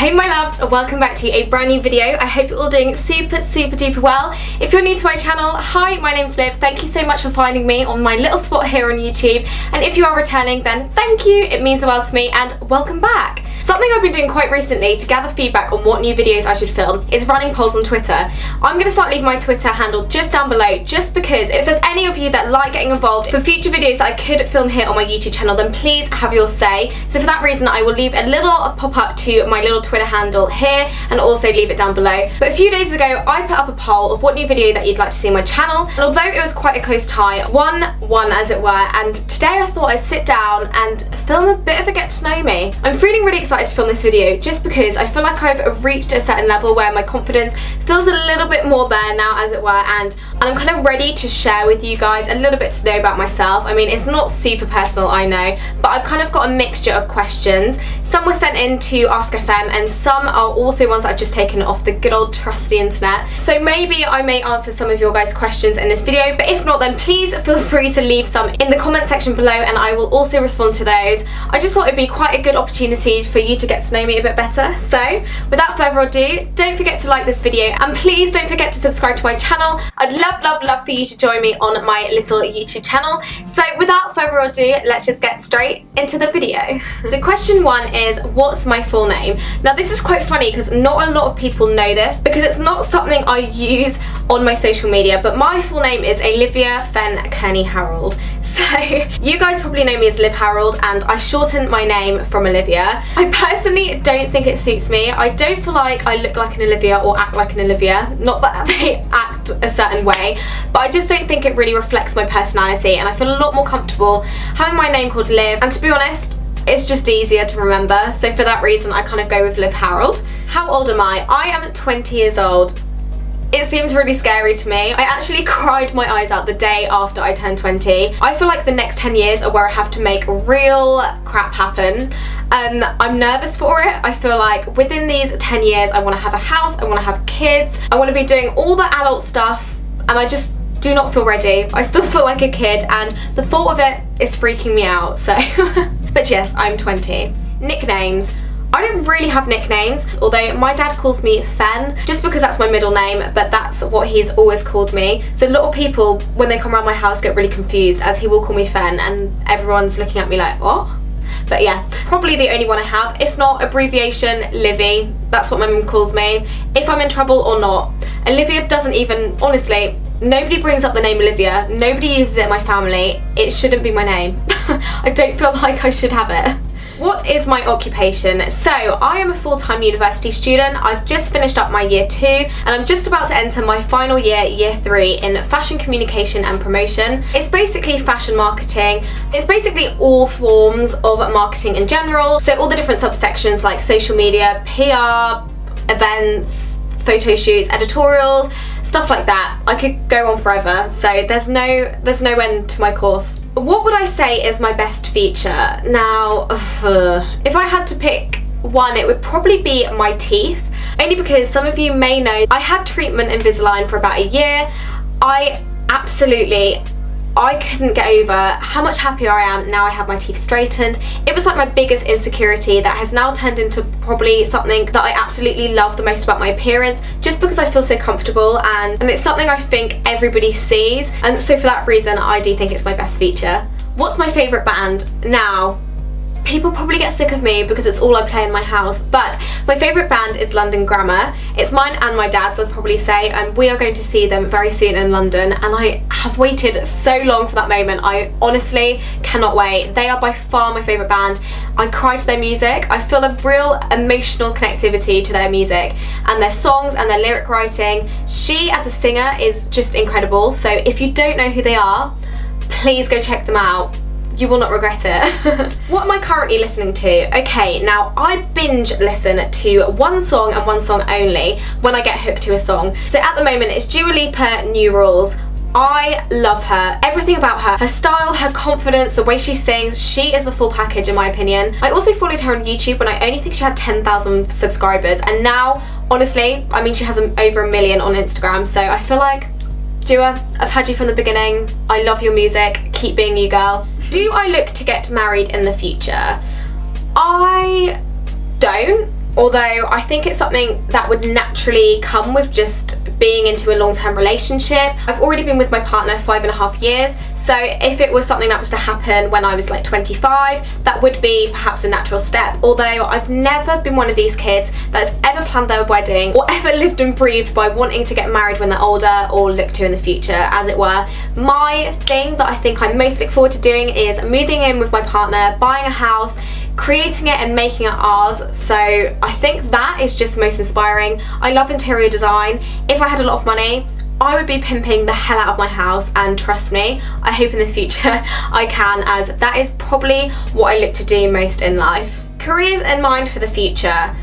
Hey my loves, welcome back to a brand new video. I hope you're all doing super duper well. If you're new to my channel, hi, my name's Liv. Thank you so much for finding me on my little spot here on YouTube. And if you are returning, then thank you, it means the world to me, and welcome back. Something I've been doing quite recently to gather feedback on what new videos I should film is running polls on Twitter. I'm going to start leaving my Twitter handle just down below, just because if there's any of you that like getting involved for future videos that I could film here on my YouTube channel, then please have your say. So for that reason, I will leave a little pop-up to my little Twitter handle here and also leave it down below. But a few days ago, I put up a poll of what new video that you'd like to see on my channel, and although it was quite a close tie, 1-1 as it were, and today I thought I'd sit down and film a bit of a get to know me. I'm feeling really excited to film this video just because I feel like I've reached a certain level where my confidence feels a little bit more there now, as it were, and I'm kind of ready to share with you guys a little bit to know about myself. I mean, it's not super personal, I know, but I've kind of got a mixture of questions. Some were sent in to Ask FM and some are also ones that I've just taken off the good old trusty internet. So maybe I may answer some of your guys' questions in this video, but if not, then please feel free to leave some in the comment section below and I will also respond to those. I just thought it'd be quite a good opportunity for you to get to know me a bit better. So without further ado, don't forget to like this video and please don't forget to subscribe to my channel. I'd love for you to join me on my little YouTube channel. So without further ado, let's just get straight into the video. So question 1 is, what's my full name? Now this is quite funny because not a lot of people know this because it's not something I use on my social media, but my full name is Olivia Fenn Kearney Harold. So you guys probably know me as Liv Harold and I shortened my name from Olivia. I personally don't think it suits me. I don't feel like I look like an Olivia or act like an Olivia. Not that they act a certain way, but I just don't think it really reflects my personality, and I feel a lot more comfortable having my name called Liv, and to be honest, it's just easier to remember, so for that reason I kind of go with Liv Harold. How old am I? I am 20 years old. It seems really scary to me. I actually cried my eyes out the day after I turned 20. I feel like the next 10 years are where I have to make real crap happen. I'm nervous for it. I feel like within these 10 years I want to have a house, I want to have kids, I want to be doing all the adult stuff, and I just do not feel ready. I still feel like a kid and the thought of it is freaking me out, so. But yes, I'm 20. Nicknames. I don't really have nicknames, although my dad calls me Fen, just because that's my middle name, but that's what he's always called me. So a lot of people, when they come around my house, get really confused as he will call me Fen and everyone's looking at me like, what? But yeah, probably the only one I have. If not, abbreviation, Livy. That's what my mum calls me. If I'm in trouble or not. Olivia doesn't even, honestly, nobody brings up the name Olivia. Nobody uses it in my family. It shouldn't be my name. I don't feel like I should have it. What is my occupation? So I am a full-time university student. I've just finished up my year 2 and I'm just about to enter my final year, year 3, in fashion communication and promotion. It's basically fashion marketing. It's basically all forms of marketing in general. So all the different subsections like social media, PR, events, photo shoots, editorials, stuff like that. I could go on forever. So there's no end to my course. What would I say is my best feature? Now, if I had to pick one, it would probably be my teeth. Only because some of you may know I had treatment Invisalign for about a year. I couldn't get over how much happier I am now I have my teeth straightened. It was like my biggest insecurity that has now turned into probably something that I absolutely love the most about my appearance, just because I feel so comfortable, and it's something I think everybody sees, and so for that reason I do think it's my best feature. What's my favourite band? Now, people probably get sick of me because it's all I play in my house, but my favourite band is London Grammar. It's mine and my dad's, I'd probably say, and we are going to see them very soon in London, and I have waited so long for that moment. I honestly cannot wait. They are by far my favourite band. I cry to their music. I feel a real emotional connectivity to their music and their songs and their lyric writing. She as a singer is just incredible, so if you don't know who they are, please go check them out. You will not regret it. What am I currently listening to? Okay, now I binge listen to one song and one song only when I get hooked to a song. So at the moment it's Dua Lipa, New Rules. I love her. Everything about her. Her style, her confidence, the way she sings, she is the full package in my opinion. I also followed her on YouTube when I only think she had 10,000 subscribers, and now, honestly, I mean she has over 1 million on Instagram, so I feel like, Dua, I've had you from the beginning. I love your music. Keep being you, girl. Do I look to get married in the future? I don't. although I think it's something that would naturally come with just being into a long-term relationship. I've already been with my partner 5.5 years, so if it was something that was to happen when I was like 25, that would be perhaps a natural step. Although I've never been one of these kids that's ever planned their wedding or ever lived and breathed by wanting to get married when they're older or look to in the future, as it were. My thing that I think I most look forward to doing is moving in with my partner, buying a house, creating it and making it ours. So I think that is just most inspiring. I love interior design. If I had a lot of money, I would be pimping the hell out of my house, and trust me, I hope in the future I can, as that is probably what I look to do most in life. Careers in mind for the future.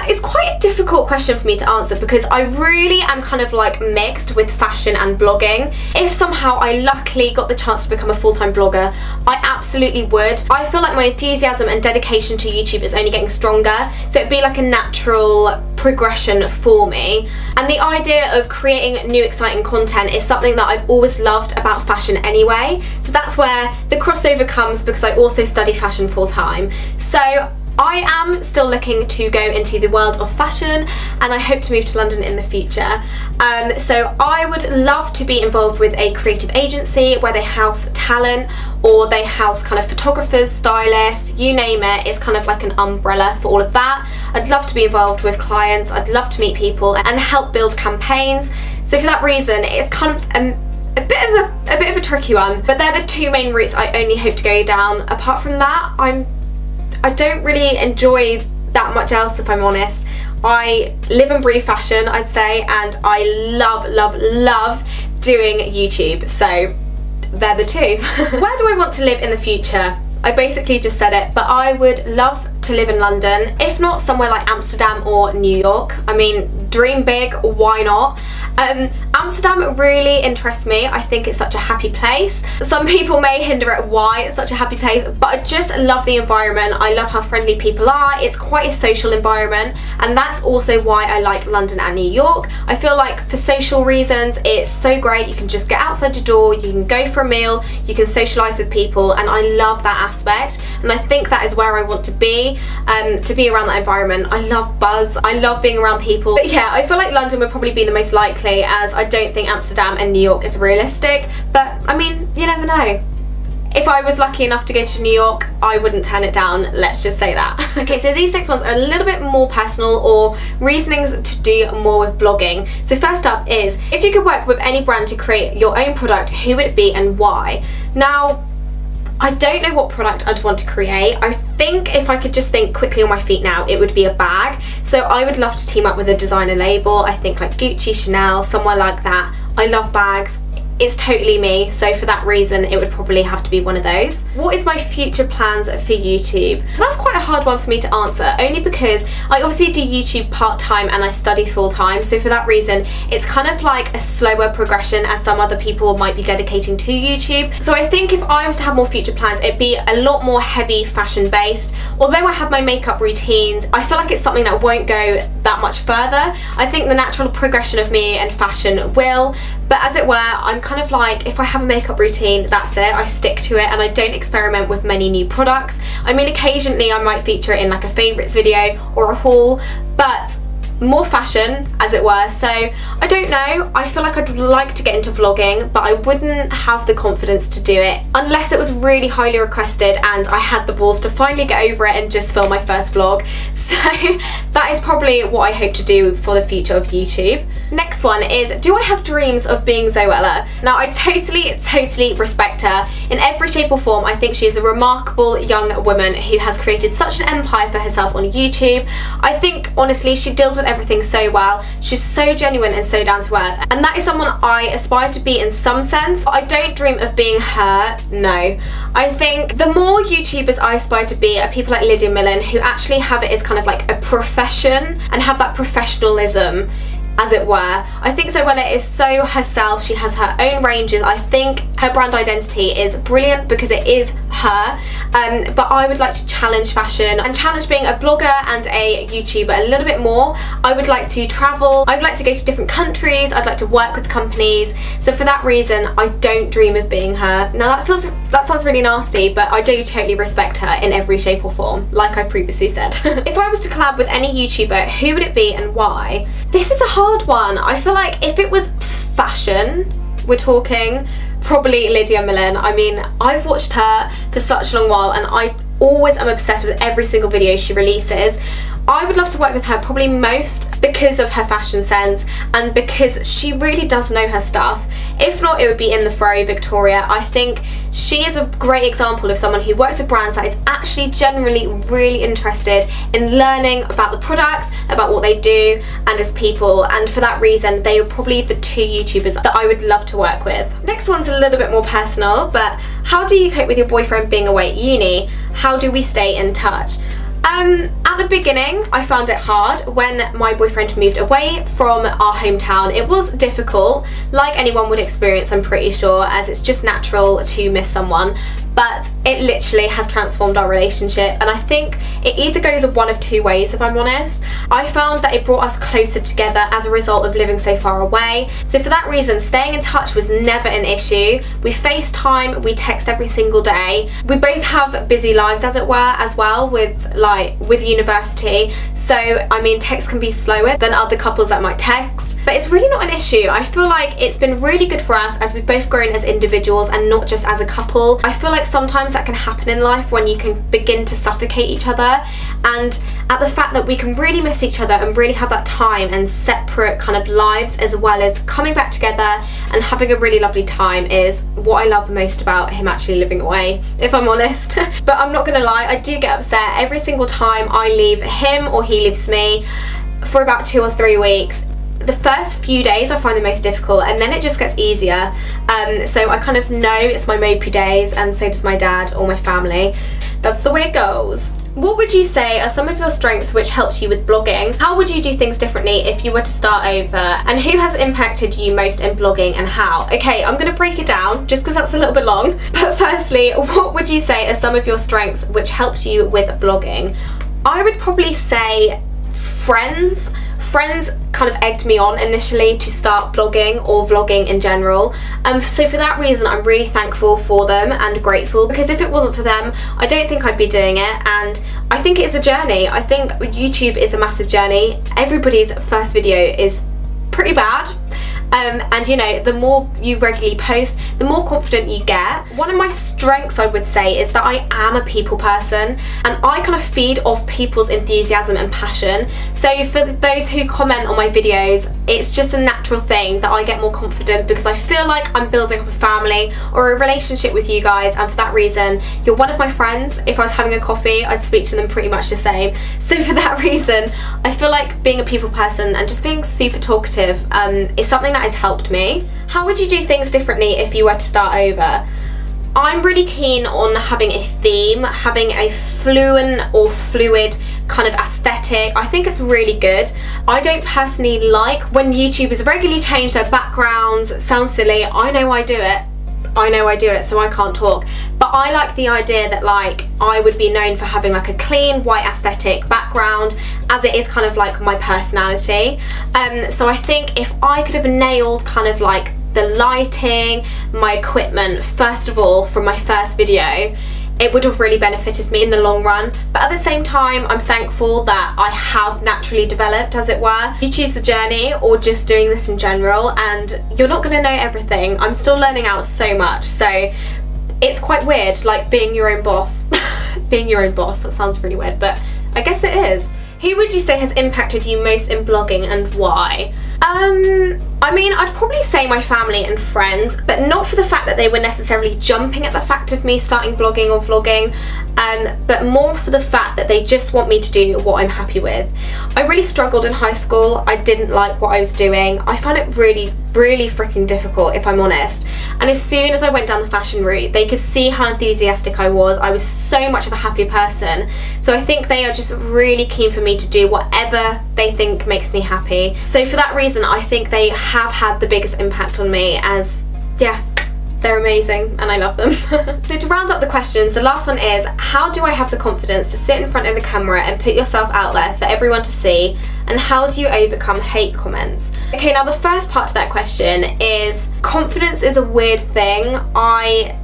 It's quite a difficult question for me to answer because I really am kind of like mixed with fashion and blogging. If somehow I luckily got the chance to become a full-time blogger, I absolutely would. I feel like my enthusiasm and dedication to YouTube is only getting stronger, so it'd be like a natural progression for me. And the idea of creating new exciting content is something that I've always loved about fashion anyway, so that's where the crossover comes, because I also study fashion full-time. So I am still looking to go into the world of fashion, and I hope to move to London in the future. So I would love to be involved with a creative agency where they house talent, or they house kind of photographers, stylists, you name it. It's kind of like an umbrella for all of that. I'd love to be involved with clients, I'd love to meet people and help build campaigns. So for that reason, it's kind of a bit of a tricky one, but they're the two main routes I only hope to go down. Apart from that, I don't really enjoy that much else, if I'm honest. I live and breathe fashion, I'd say, and I love doing YouTube, so they're the two. Where do I want to live in the future? I basically just said it, but I would love to live in London, if not somewhere like Amsterdam or New York. I mean, dream big, why not? Amsterdam really interests me. I think it's such a happy place. Some people may hinder at why it's such a happy place, but I just love the environment. I love how friendly people are. It's quite a social environment, and that's also why I like London and New York. I feel like for social reasons it's so great. You can just get outside your door, you can go for a meal, you can socialise with people, and I love that aspect, and I think that is where I want to be around that environment. I love buzz, I love being around people. But yeah, I feel like London would probably be the most likely, as I don't think Amsterdam and New York is realistic, but I mean, you never know. If I was lucky enough to go to New York, I wouldn't turn it down, let's just say that. Okay, so these next ones are a little bit more personal, or reasonings to do more with blogging. So first up is, if you could work with any brand to create your own product, who would it be and why? Now, I don't know what product I'd want to create. I think if I could just think quickly on my feet now, it would be a bag. So I would love to team up with a designer label. I think like Gucci, Chanel, somewhere like that. I love bags. It's totally me, so for that reason it would probably have to be one of those. What is my future plans for YouTube? That's quite a hard one for me to answer, only because I obviously do YouTube part-time and I study full-time, so for that reason it's kind of like a slower progression as some other people might be dedicating to YouTube. So I think if I was to have more future plans, it'd be a lot more heavy fashion based. Although I have my makeup routines, I feel like it's something that won't go that much further. I think the natural progression of me and fashion will, but as it were, I'm kind of like, if I have a makeup routine, that's it, I stick to it, and I don't experiment with many new products. I mean, occasionally I might feature it in like a favourites video or a haul, but more fashion, as it were. So I don't know, I feel like I'd like to get into vlogging, but I wouldn't have the confidence to do it unless it was really highly requested and I had the balls to finally get over it and just film my first vlog. So that is probably what I hope to do for the future of YouTube. Next one is, do I have dreams of being Zoella? Now, I totally respect her in every shape or form. I think she is a remarkable young woman who has created such an empire for herself on YouTube. I think honestly she deals with everything so well. She's so genuine and so down to earth, and that is someone I aspire to be in some sense. I don't dream of being her, no. I think the more YouTubers I aspire to be are people like Lydia Millen, who actually have it as kind of like a profession and have that professionalism. as it were. I think Zoella is so herself, she has her own ranges. I think her brand identity is brilliant because it is her, but I would like to challenge fashion and challenge being a blogger and a YouTuber a little bit more. I would like to travel, I would like to go to different countries, I'd like to work with companies, so for that reason I don't dream of being her. Now that sounds really nasty, but I do totally respect her in every shape or form, like I previously said. If I was to collab with any YouTuber, who would it be and why? This is a hard one. I feel like if it was fashion, we're talking, probably Lydia Millen. I mean, I've watched her for such a long while and I always am obsessed with every single video she releases. I would love to work with her probably most because of her fashion sense and because she really does know her stuff. If not, it would be in the fro, Victoria. I think she is a great example of someone who works with brands that is actually generally really interested in learning about the products, about what they do, and as people, and for that reason they are probably the two YouTubers that I would love to work with. Next one's a little bit more personal, but how do you cope with your boyfriend being away at uni? How do we stay in touch? At the beginning I found it hard when my boyfriend moved away from our hometown. It was difficult, like anyone would experience, I'm pretty sure, as it's just natural to miss someone, but it literally has transformed our relationship, and I think it either goes one of two ways, if I'm honest. I found that it brought us closer together as a result of living so far away, so for that reason staying in touch was never an issue. We FaceTime, we text every single day. We both have busy lives, as it were, as well, with university, so I mean text can be slower than other couples that might text, but it's really not an issue. I feel like it's been really good for us as we've both grown as individuals and not just as a couple. I feel like sometimes that can happen in life when you can begin to suffocate each other, and at the fact that we can really miss each other and really have that time and separate kind of lives, as well as coming back together and having a really lovely time, is what I love most about him actually living away, if I'm honest. But I'm not gonna lie, I do get upset every single time I leave him or he leaves me for about 2 or 3 weeks. The first few days I find the most difficult, and then it just gets easier. So I kind of know it's my mopey days, and so does my dad or my family. That's the way it goes. What would you say are some of your strengths which helped you with blogging? How would you do things differently if you were to start over? And who has impacted you most in blogging and how? Okay, I'm going to break it down just because that's a little bit long. But firstly, what would you say are some of your strengths which helped you with blogging? I would probably say friends. Friends kind of egged me on initially to start blogging or vlogging in general, so for that reason I'm really thankful for them and grateful, because if it wasn't for them I don't think I'd be doing it, and I think it's a journey. I think YouTube is a massive journey. Everybody's first video is pretty bad, and you know, the more you regularly post, the more confident you get. One of my strengths, I would say, is that I am a people person, and I kind of feed off people's enthusiasm and passion. So for those who comment on my videos, it's just a natural thing that I get more confident because I feel like I'm building up a family or a relationship with you guys, and for that reason you're one of my friends. If I was having a coffee I'd speak to them pretty much the same, so for that reason I feel like being a people person and just being super talkative is something that has helped me. How would you do things differently if you were to start over? I'm really keen on having a theme, having a fluent or fluid kind of aesthetic. I think it's really good. I don't personally like when YouTubers regularly change their backgrounds. It sounds silly, I know I do it. I know I do it, so I can't talk, but I like the idea that like I would be known for having like a clean white aesthetic background, as it is kind of like my personality. So I think if I could have nailed kind of like the lighting, my equipment first of all from my first video, it would have really benefited me in the long run. But at the same time I'm thankful that I have naturally developed, as it were. YouTube's a journey, or just doing this in general, and you're not going to know everything. I'm still learning out so much, so it's quite weird, like being your own boss. Being your own boss, that sounds really weird, but I guess it is. Who would you say has impacted you most in blogging and why? I mean, I'd probably say my family and friends, but not for the fact that they were necessarily jumping at the fact of me starting blogging or vlogging, but more for the fact that they just want me to do what I'm happy with. I really struggled in high school. I didn't like what I was doing. I found it really freaking difficult, if I'm honest. and as soon as I went down the fashion route, they could see how enthusiastic I was. I was so much of a happier person. So I think they are just really keen for me to do whatever they think makes me happy. So for that reason, I think they have had the biggest impact on me, as yeah, they're amazing and I love them. So to round up the questions, the last one is, how do I have the confidence to sit in front of the camera and put yourself out there for everyone to see, and how do you overcome hate comments? Okay, now the first part to that question is, confidence is a weird thing. I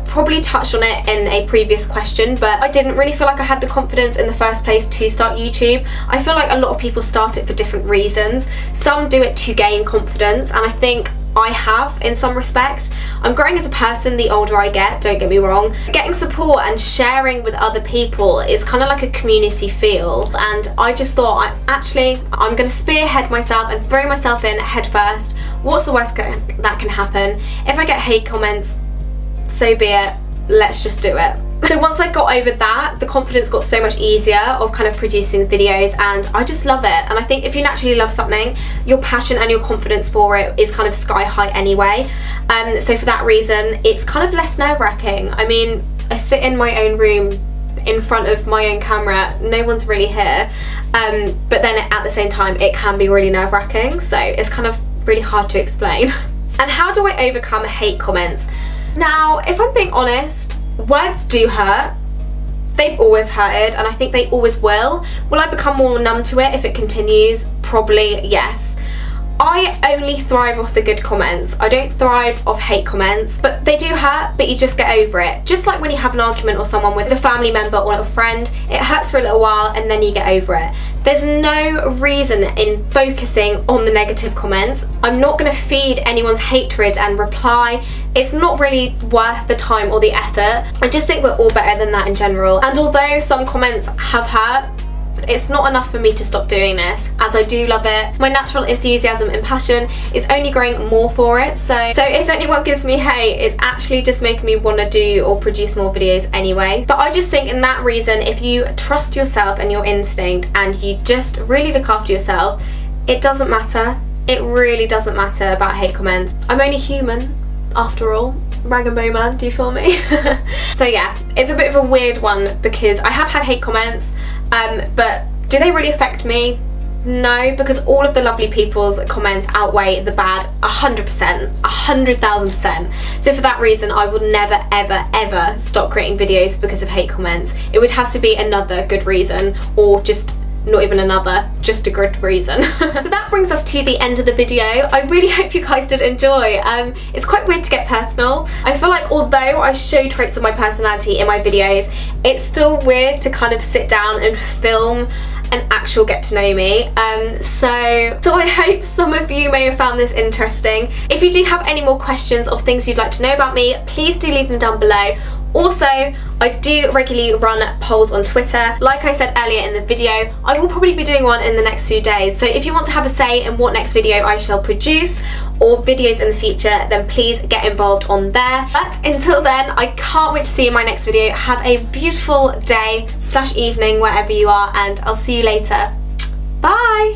probably touched on it in a previous question, but I didn't really feel like I had the confidence in the first place to start YouTube. I feel like a lot of people start it for different reasons. Some do it to gain confidence, and I think I have in some respects. I'm growing as a person the older I get, don't get me wrong. Getting support and sharing with other people is kind of like a community feel, and I just thought, I'm going to spearhead myself and throw myself in head first. What's the worst that can happen? If I get hate comments, so be it, let's just do it. So once I got over that, the confidence got so much easier of kind of producing the videos, and I just love it. And I think if you naturally love something, your passion and your confidence for it is kind of sky high anyway. So for that reason, it's kind of less nerve-wracking. I mean, I sit in my own room in front of my own camera, no one's really here, but then at the same time it can be really nerve-wracking, so it's kind of really hard to explain. And how do I overcome hate comments? Now, if I'm being honest, words do hurt. They've always hurted, and I think they always will. Will I become more numb to it if it continues? Probably yes. I only thrive off the good comments. I don't thrive off hate comments, but they do hurt, but you just get over it. Just like when you have an argument or someone with a family member or a friend, it hurts for a little while and then you get over it. There's no reason in focusing on the negative comments. I'm not going to feed anyone's hatred and reply. It's not really worth the time or the effort. I just think we're all better than that in general. And although some comments have hurt, it's not enough for me to stop doing this, as I do love it. My natural enthusiasm and passion is only growing more for it, so if anyone gives me hate, it's actually just making me want to do or produce more videos anyway. But I just think in that reason, if you trust yourself and your instinct and you just really look after yourself, it doesn't matter. It really doesn't matter about hate comments. I'm only human, after all. Rag and bone man, do you feel me? So yeah, it's a bit of a weird one because I have had hate comments, but do they really affect me? No, because all of the lovely people's comments outweigh the bad 100%, 100,000%. So for that reason, I would never ever ever stop creating videos because of hate comments. It would have to be another good reason, or just not even another, just a good reason. So that brings us to the end of the video. I really hope you guys did enjoy. It's quite weird to get personal. I feel like although I show traits of my personality in my videos, it's still weird to kind of sit down and film an actual get to know me. So I hope some of you may have found this interesting. If you do have any more questions of things you'd like to know about me, please do leave them down below. Also, I do regularly run polls on Twitter. Like I said earlier in the video, I will probably be doing one in the next few days. So if you want to have a say in what next video I shall produce, or videos in the future, then please get involved on there. But until then, I can't wait to see you in my next video. Have a beautiful day / evening wherever you are, and I'll see you later. Bye!